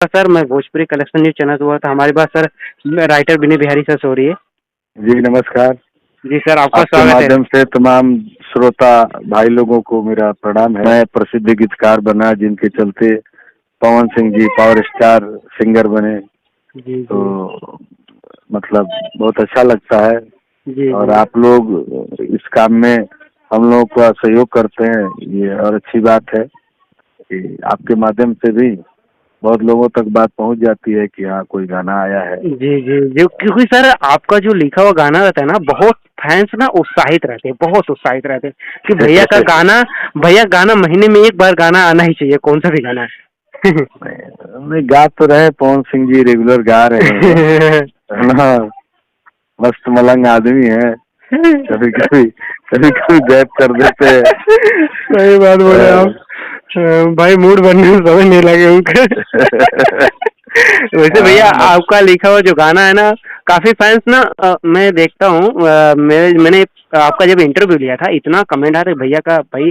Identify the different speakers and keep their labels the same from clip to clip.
Speaker 1: Sir, मैं Bhojpuri collection news channel से हुआ था। हमारी बात sir writer Vinay Bihari sir से हो रही है।
Speaker 2: जी नमस्कार।
Speaker 1: जी सर, आपका
Speaker 2: आपके
Speaker 1: स्वागत है।
Speaker 2: माध्यम से तमाम श्रोता भाई लोगों को मेरा प्रणाम है। मैं प्रसिद्ध गीतकार बना जिनके चलते Pawan Singh ji power star singer बने,
Speaker 1: जी,
Speaker 2: तो
Speaker 1: जी।
Speaker 2: मतलब बहुत अच्छा लगता है।
Speaker 1: जी,
Speaker 2: और
Speaker 1: जी।
Speaker 2: आप लोग इस काम में हम लोगों का सहयोग करते हैं, ये और अच्छी बात है कि आपके माध्यम से भी बहुत लोगों तक बात पहुंच जाती है कि हाँ कोई गाना आया है।
Speaker 1: जी, जी, जी। क्योंकि सर आपका जो लिखा हुआ गाना रहता है ना, बहुत फैन्स ना उत्साहित रहते हैं, बहुत उत्साहित रहते हैं कि भैया गाना महीने में 1 बार गाना आना ही चाहिए, कौन-सा भी गाना है।
Speaker 2: नहीं गा तो रहे पवन सिंह जी, रेगुलर गा रहे हैं, है ना। मस्त मलंग आदमी है। कभी कभी कभी कभी गैप कर देते हैं।
Speaker 1: सही बात बोले आप। भाई मूड बनने में समय नहीं लगे उनके। वैसे भैया
Speaker 2: हाँ,
Speaker 1: आपका लिखा हुआ जो गाना है ना, काफी फैंस ना मैं देखता हूँ, मैंने आपका जब इंटरव्यू लिया था, इतना कमेंट आ रहे भैया का भाई,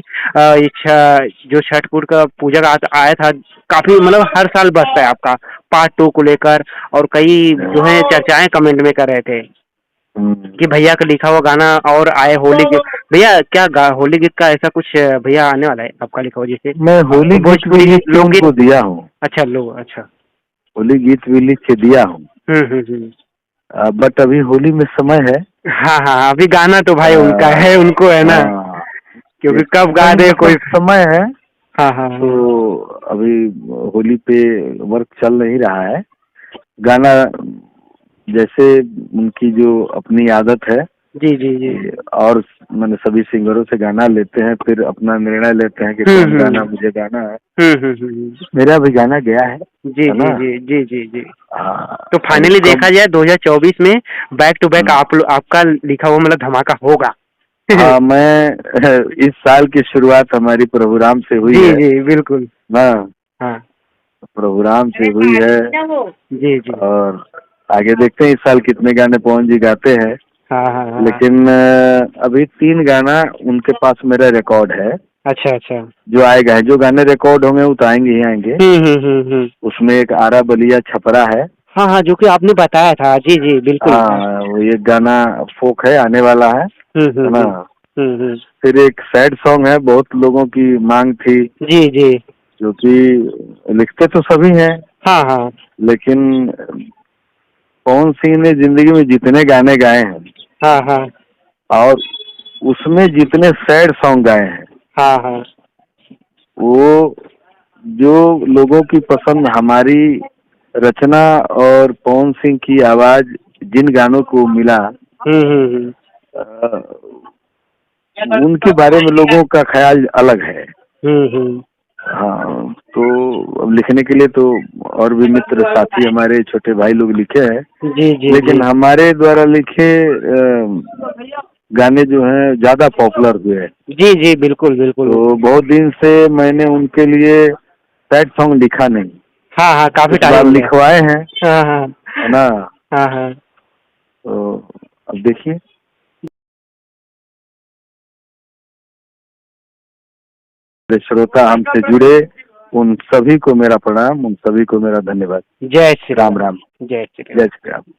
Speaker 1: जो छठ पूजा का आया था, काफी मतलब हर साल बजता है आपका पार्ट 2 को लेकर, और कई जो है चर्चाएं कमेंट में कर रहे थे कि भैया का लिखा हुआ गाना और आए होली के। भैया क्या होली गीत का ऐसा कुछ भैया आने वाला है आपका लिखा हुआ, जैसे
Speaker 2: मैं होली गीत भी
Speaker 1: भोजपुरी
Speaker 2: लिख के
Speaker 1: लोकगीत?
Speaker 2: उनको दिया हूँ।
Speaker 1: अच्छा लो, अच्छा।
Speaker 2: होली गीत भी लिख के दिया हूँ।
Speaker 1: हम्म।
Speaker 2: बट अभी होली में समय है।
Speaker 1: हाँ हाँ, अभी गाना तो
Speaker 2: आ,
Speaker 1: भाई उनका है, उनको है ना,
Speaker 2: हाँ,
Speaker 1: क्योंकि कब गा
Speaker 2: नहीं
Speaker 1: दे कोई।
Speaker 2: मतलब समय है।
Speaker 1: हाँ हाँ
Speaker 2: तो
Speaker 1: हाँ।
Speaker 2: अभी होली पे वर्क चल नहीं रहा है। गाना जैसे उनकी जो अपनी आदत है
Speaker 1: जी जी जी।
Speaker 2: कि और मैंने सभी सिंगरों से गाना लेते हैं, फिर अपना निर्णय लेते हैं कि कौन गाना
Speaker 1: हम्म।
Speaker 2: मुझे गाना है।
Speaker 1: हम्म।
Speaker 2: मेरा भी गाना गया
Speaker 1: जी
Speaker 2: है
Speaker 1: जी
Speaker 2: ना।
Speaker 1: जी जी जी जी।
Speaker 2: हाँ,
Speaker 1: तो
Speaker 2: और
Speaker 1: फाइनली देखा
Speaker 2: कब।
Speaker 1: जाए 2024 में बैक टू बैक आपका लिखा हुआ मतलब धमाका होगा।
Speaker 2: हाँ, मैं इस साल की शुरुआत हमारी प्रभु राम से हुई
Speaker 1: जी
Speaker 2: है
Speaker 1: जी बिल्कुल।
Speaker 2: ना।
Speaker 1: हाँ।
Speaker 2: प्रभु राम से हुई है।
Speaker 1: जी जी।
Speaker 2: और आगे देखते हैं इस साल कितने गाने पवन जी गाते हैं।
Speaker 1: हाँ हाँ हाँ।
Speaker 2: लेकिन अभी 3 गाना उनके पास मेरा रिकॉर्ड है
Speaker 1: अच्छा अच्छा।
Speaker 2: जो आएगा है। जो गाने रिकॉर्ड होंगे वो तो आएंगे ही आएंगे।
Speaker 1: हम्म।
Speaker 2: उसमें एक आरा बलिया छपरा है।
Speaker 1: हाँ हाँ, जो कि आपने बताया था, जी जी बिल्कुल।
Speaker 2: हाँ, वो एक गाना फोक है, आने वाला है ना।
Speaker 1: हम्म।
Speaker 2: फिर एक सैड सॉन्ग है, बहुत लोगों की मांग थी,
Speaker 1: जी जी।
Speaker 2: जो कि लिखते तो सभी हैं,
Speaker 1: हाँ हाँ
Speaker 2: लेकिन पवन सिंह ने जिंदगी में जितने गाने गाए हैं
Speaker 1: हाँ हाँ
Speaker 2: और उसमें जितने सैड सॉन्ग गाए हैं,
Speaker 1: हाँ हाँ।
Speaker 2: वो जो लोगों की पसंद हमारी रचना और पवन सिंह की आवाज जिन गानों को मिला,
Speaker 1: हम्म।
Speaker 2: अ, उनके बारे में लोगों का ख्याल अलग है।
Speaker 1: हम्म।
Speaker 2: हाँ, तो अब लिखने के लिए तो और भी मित्र साथी हमारे छोटे भाई लोग लिखे हैं,
Speaker 1: जी जी जी।
Speaker 2: लेकिन हमारे द्वारा लिखे गाने जो हैं ज्यादा पॉपुलर हुए हैं।
Speaker 1: जी जी बिल्कुल बिल्कुल।
Speaker 2: तो बहुत दिन से मैंने उनके लिए सैड सॉन्ग लिखा नहीं।
Speaker 1: हाँ हाँ, काफी
Speaker 2: इस
Speaker 1: टाइम
Speaker 2: बार
Speaker 1: हो गया।
Speaker 2: लिखवाए हैं,
Speaker 1: हाँ हाँ
Speaker 2: है ना।
Speaker 1: हाँ हाँ।
Speaker 2: तो अब देखिए। जो श्रोता हमसे जुड़े उन सभी को मेरा प्रणाम, उन सभी को मेरा धन्यवाद।
Speaker 1: जय श्री
Speaker 2: राम
Speaker 1: राम।
Speaker 2: राम।
Speaker 1: जय श्री
Speaker 2: जय
Speaker 1: राम।
Speaker 2: श्री राम।